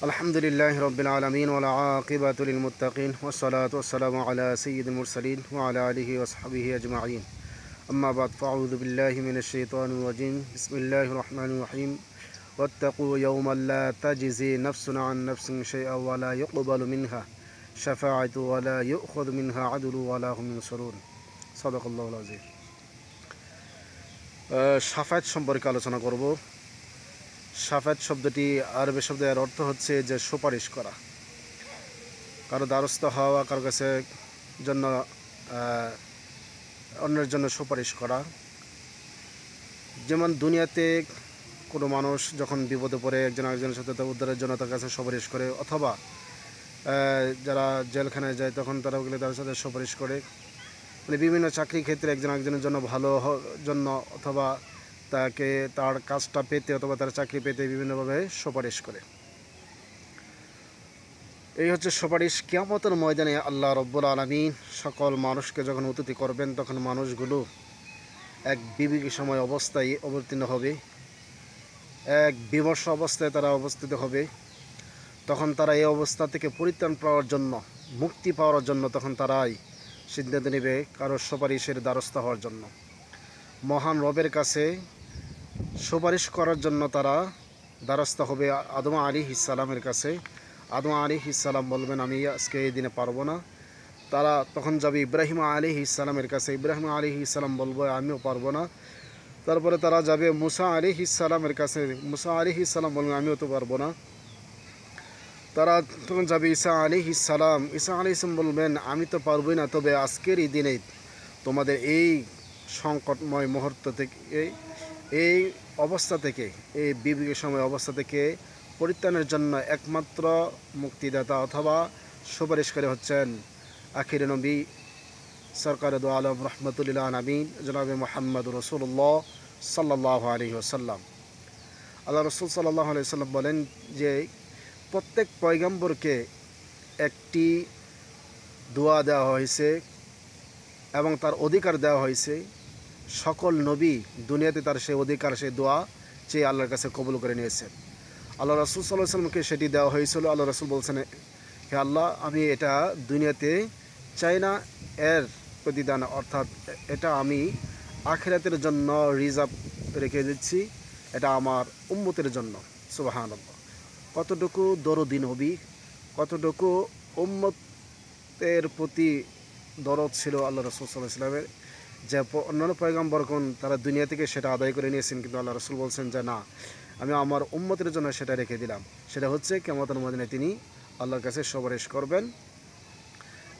আলহামদুলিল্লাহ রব্বিল আলামিন ওয়াল আকিবাতু লিল মুত্তাকিন ওয়াসসালাতু ওয়াসসালামু আলা সাইয়্যিদিল মুরসালিন ওয়া আলা আলিহি ওয়া সাহবিহি আজমাইন আম্মা বাদ ফাআউযু বিল্লাহি মিনাশ শাইতানির রাজিম বিসমিল্লাহির রহমানির রহিম ওয়াত্তাকু ইয়াওমান লা তাজজি নাফসুন আন নাফসিন শাইআন ওয়া লা ইউকবালু মিনহা শাফাআতু ওয়া লা ইউখাযু মিনহা আদলু ওয়া লা হুম ইনসারুন সাদাকাল্লাহুল আযীম। শাফায়াত সম্পর্কে আলোচনা করব। শাফায়াত শব্দটি আরবি শব্দ, এর অর্থ হচ্ছে যে সুপারিশ করা, কারো দ্বারস্থ হওয়া, কারো কাছে জন্য অন্যের জন্য সুপারিশ করা। যেমন দুনিয়াতে কোনো মানুষ যখন বিপদে পড়ে একজন আরেকজনের সাথে তার উদ্ধারের জন্য তার কাছে সুপারিশ করে, অথবা যারা জেলখানায় যায় তখন তারা গেলে তার সাথে সুপারিশ করে। মানে বিভিন্ন চাকরি ক্ষেত্রে একজন আরেকজনের জন্য ভালো জন্য, অথবা তাকে তার কাজটা পেতে অথবা তার চাকরি পেতে বিভিন্নভাবে সুপারিশ করে। এই হচ্ছে সুপারিশ। কিয়ামতের ময়দানে আল্লাহ রব্বুল আলামিন সকল মানুষকে যখন উত্থিত করবেন, তখন মানুষগুলো এক বিবেকী সময় অবস্থায় অবতীর্ণ হবে, এক বিমর্ষ অবস্থায় তারা অবস্থিত হবে। তখন তারা এই অবস্থা থেকে পরিত্রাণ পাওয়ার জন্য, মুক্তি পাওয়ার জন্য তখন তারাই সিদ্ধান্ত নেবে কারোর সুপারিশের দ্বারস্থ হওয়ার জন্য। মহান রবের কাছে সুপারিশ করার জন্য তারা দ্বারস্থ হবে আদম আলাইহিস সালামের কাছে। আদম আলাইহিস সালাম বলবেন, আমি আজকে এই দিনে পারবো না। তারা তখন যাবে ইব্রাহিম আলাইহিস সালামের কাছে। ইব্রাহিম আলাইহিস সালাম বলবো, আমিও পারবো না। তারপরে তারা যাবে মুসা আলাইহিস সালামের কাছে। মুসা আলাইহিস সালাম বলবেন, আমিও তো পারবো না। তারা তখন যাবে ঈসা আলাইহিস সালাম। ঈসা আলাইহিস সালাম বলবেন, আমি তো পারবোই না, তবে আজকের এই দিনে তোমাদের এই সংকটময় মুহূর্ত থেকে, এই অবস্থা থেকে, এই বিবেকের সময় অবস্থা থেকে পরিত্রাণের জন্য একমাত্র মুক্তিদাতা অথবা সুপারিশকারী হচ্ছেন আখির নবী সরকার দু আলম রহমতুল্লাহ নবীন জনাবে মোহাম্মদ রসুল্লাহ সাল্লাল্লাহু আলাইহি ওয়াসাল্লাম। আল্লাহ রসুল সাল্লাল্লাহু আলাইহি ওয়াসাল্লাম বলেন যে প্রত্যেক পয়গম্বরকে একটি দোয়া দেওয়া হয়েছে এবং তার অধিকার দেওয়া হয়েছে। সকল নবী দুনিয়াতে তার সেই অধিকার, সেই দোয়া চেয়ে আল্লাহর কাছে কবুল করে নিয়েছেন। আল্লাহ রসুল সাল্লাল্লাহু আলাইহি ওয়াসাল্লামকে সেটি দেওয়া হয়েছিল। আল্লাহ রসুল বলছেন, হে আল্লাহ, আমি এটা দুনিয়াতে চাই না, এর প্রতিদান অর্থাৎ এটা আমি আখিরাতের জন্য রিজার্ভ রেখে দিচ্ছি, এটা আমার উম্মতের জন্য। সুবহানাল্লাহ! কতটুকু দরদি নবী, কতটুকু উম্মতের প্রতি দরদ ছিল আল্লাহ রসুল সাল্লাল্লাহু আলাইহি ওয়াসাল্লামের, যে অন্যান্য পয়গম্বরগণ তারা দুনিয়া থেকে সেটা আদায় করে নিয়েছেন, কিন্তু আল্লাহ রসুল বলছেন যে না, আমি আমার উম্মতের জন্য সেটা রেখে দিলাম। সেটা হচ্ছে কিয়ামতের ময়দানে তিনি আল্লাহর কাছে সুপারিশ করবেন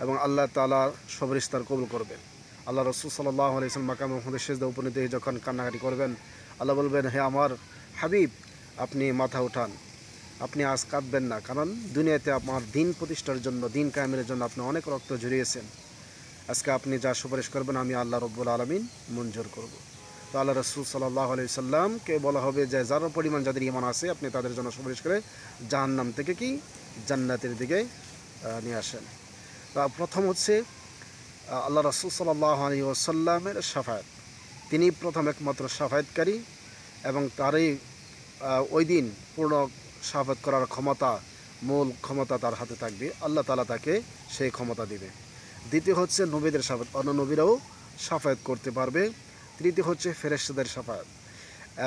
এবং আল্লাহ তাআলা সুপারিশ তার কবুল করবেন। আল্লাহ রসুল সাল্লাল্লাহু আলাইহি ওয়াসাল্লাম মাকামে মুহাম্মদে সিজদা উপনীত হয়ে যখন কান্নাকাটি করবেন, আল্লাহ বলবেন, হে আমার হাবিব, আপনি মাথা উঠান, আপনি আজ কাঁদবেন না, কারণ দুনিয়াতে আমার দিন প্রতিষ্ঠার জন্য, দিন কায়েমের জন্য আপনি অনেক রক্ত ঝরিয়েছেন। আজকে আপনি যা সুপারিশ করবেন আমি আল্লাহ রব্বুল আলামিন মঞ্জুর করব। তো আল্লাহ রসুল সাল্লাল্লাহু আলাইহি সাল্লামকে বলা হবে যে যারা পরিমাণ যাদের ঈমান আছে আপনি তাদের জন্য সুপারিশ করে জাহান্নাম থেকে কি জান্নাতের দিকে নিয়ে আসেন। তা প্রথম হচ্ছে আল্লাহ রসুল সাল্লাল্লাহু আলাইহি ওয়াসাল্লামের শাফায়াত। তিনি প্রথম একমাত্র শাফায়াতকারী এবং তারই ওই দিন পূর্ণ শাফায়াত করার ক্ষমতা, মূল ক্ষমতা তার হাতে থাকবে। আল্লাহ তাআলা তাকে সেই ক্ষমতা দিবে। দ্বিতীয় হচ্ছে নবীদের শাফায়াত, অন্য নবীরাও শাফায়াত করতে পারবে। তৃতীয় হচ্ছে ফেরেশতাদের শাফায়াত,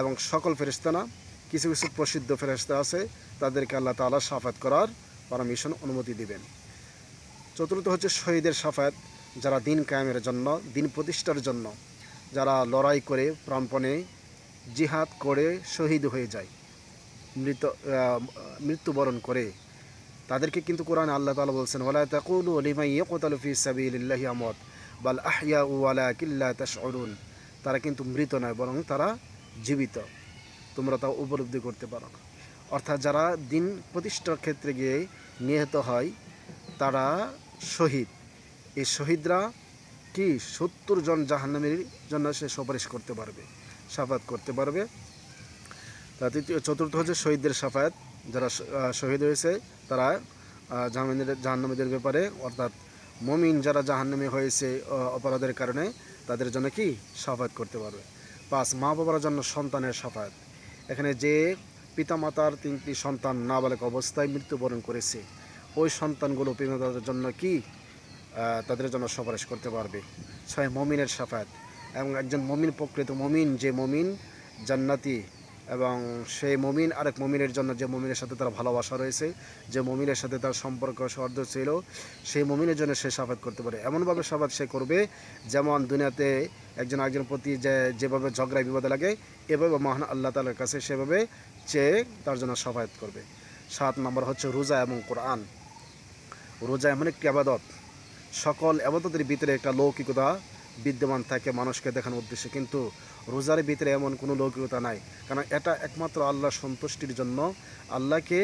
এবং সকল ফেরেশতা না, কিছু কিছু প্রসিদ্ধ ফেরেশতা আছে, তাদেরকে আল্লাহ তাআলা শাফায়াত করার পারমিশন, অনুমতি দিবেন। চতুর্থ হচ্ছে শহীদের শাফায়াত, যারা দিন কায়েমের জন্য, দিন প্রতিষ্ঠার জন্য যারা লড়াই করে প্রাণপণে জিহাদ করে শহীদ হয়ে যায়, মৃত্যুবরণ করে, তাদেরকে কিন্তু কোরআনে আল্লাহ তাআলা বলছেন, ওয়ালা তাকুলু লিমান ইয়াকতালু ফি সাবিলিল্লাহি আমওয়াত বাল আহইয়াউ ওয়ালাকিন লা তাশউরুন। তারা কিন্তু মৃত নয়, বরং তারা জীবিত, তোমরা তা উপলব্ধি করতে পারো না। অর্থাৎ যারা দিন প্রতিষ্ঠার ক্ষেত্রে গিয়ে নিহত হয় তারা শহীদ। এই শহীদরা কি 70 জন জাহান্নামীর জন্য সে সুপারিশ করতে পারবে, শাফায়াত করতে পারবে। তা চতুর্থ হচ্ছে শহীদদের শাফায়াত, যারা শহীদ হয়েছে তারা জাহান্নামীদের ব্যাপারে, অর্থাৎ মুমিন যারা জাহান্নামী হয়েছে অপরাধের কারণে, তাদের জন্য কি শাফায়াত করতে পারবে। 5, মা বাবার জন্য সন্তানের শাফায়াত। এখানে যে পিতামাতার 3টি সন্তান নাবালক অবস্থায় মৃত্যুবরণ করেছে, ওই সন্তানগুলো পিতামাতার জন্য কি তাদের জন্য সুপারিশ করতে পারবে। 6 মমিনের শাফাত, এবং একজন মমিন, প্রকৃত মমিন, যে মমিন জান্নাতি, এবং সেই মমিন আরেক মমিনের জন্য, যে মমিনের সাথে তার ভালোবাসা রয়েছে, যে মমিনের সাথে তার সম্পর্ক সৌহার্দ্য ছিল, সেই মমিনের জন্য সে শাফাত করতে পারে। এমনভাবে শাফাত সে করবে যেমন দুনিয়াতে একজন আরেকজনের প্রতি যেভাবে ঝগড়ায় বিবাদে লাগে, এভাবে মহান আল্লাহ তাআলার কাছে সেভাবে চেয়ে তার জন্য শাফাত করবে। 7 নম্বর হচ্ছে রোজা এবং কোরআন। রোজা এমন একটি আবাদত, সকল আবাদতের ভিতরে একটা লৌকিকতা বিদ্যমান থাকে মানুষকে দেখানোর উদ্দেশ্যে, কিন্তু রোজার ভিতরে এমন কোনো লৌকিকতা নাই, কারণ এটা একমাত্র আল্লাহর সন্তুষ্টির জন্য, আল্লাহকে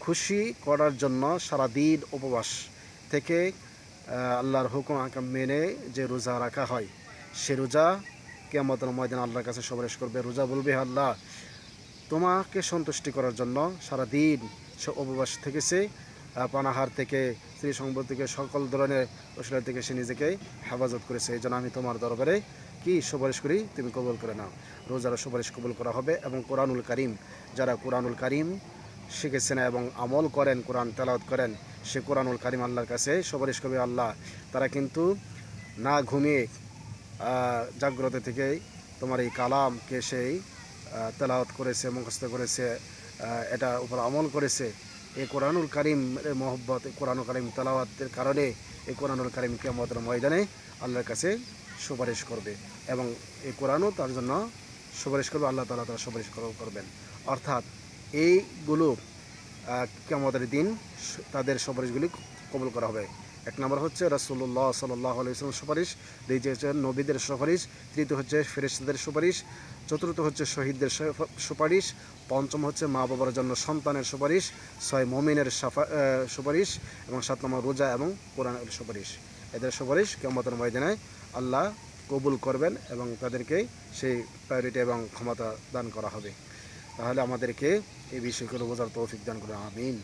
খুশি করার জন্য সারাদিন উপবাস থেকে আল্লাহর হুকুম আকাম মেনে যে রোজা রাখা হয়, সে রোজা কিয়ামতের ময়দানে আল্লাহর কাছে সুপারিশ করবে। রোজা বলবে, আল্লাহ তোমাকে সন্তুষ্টি করার জন্য সারাদিন সে উপবাস থেকেছে, পানাহার থেকে, স্ত্রী সংবাদ থেকে, সকল ধরনের অশ্লীলতা থেকে সে নিজেকে হেফাজত করেছে। এই জন্য আমি তোমার দরবারে কি সুপারিশ করি, তুমি কবুল করে নাও। রোজার সুপারিশ কবুল করা হবে। এবং কোরআনুল কারীম, যারা কোরআনুল কারীম শিখেছেন এবং আমল করেন, কোরআন তেলাওয়াত করেন, সে কোরআনুল কারীম আল্লাহর কাছে সুপারিশ করবে। আল্লাহ তারা কিন্তু না ঘুমিয়ে জাগ্রত থেকেই তোমার এই কালামকে সেই তেলাওয়াত করেছে, মুখস্থ করেছে, এটার উপর আমল করেছে। এই কোরআনুল কারীমের মহব্বত, কোরআনুল কারীম তেলাওয়াতের কারণে এই কোরআনুল কারীম কিয়ামতের ময়দানে আল্লাহর কাছে সুপারিশ করবে, এবং এই কোরআনও তার জন্য সুপারিশ করবে, আল্লাহ তাআলা তারা সুপারিশ করবেন। অর্থাৎ এইগুলো কিয়ামতের দিন তাদের সুপারিশগুলি কবুল করা হবে। 1 নম্বর হচ্ছে রাসূলুল্লাহ সাল্লাল্লাহু আলাইহি ওয়াসাল্লাম সুপারিশ, দ্বিতীয় হচ্ছে নবীদের সুপারিশ, তৃতীয় হচ্ছে ফেরেশতাদের সুপারিশ, চতুর্থ হচ্ছে শহীদদের সুপারিশ, পঞ্চম হচ্ছে মা বাবার জন্য সন্তানের সুপারিশ, 6 মুমিনের সুপারিশ, এবং 7 নম্বর রোজা এবং কোরআনের সুপারিশ। এদের সুপারিশ কিয়ামতের ময়দানে আল্লাহ কবুল করবেন এবং তাদেরকে সেই প্রায়োরিটি এবং ক্ষমতা দান করা হবে। তাহলে আমাদেরকে এই বিষয়গুলো বোঝার তৌফিক দান করুন, আমিন।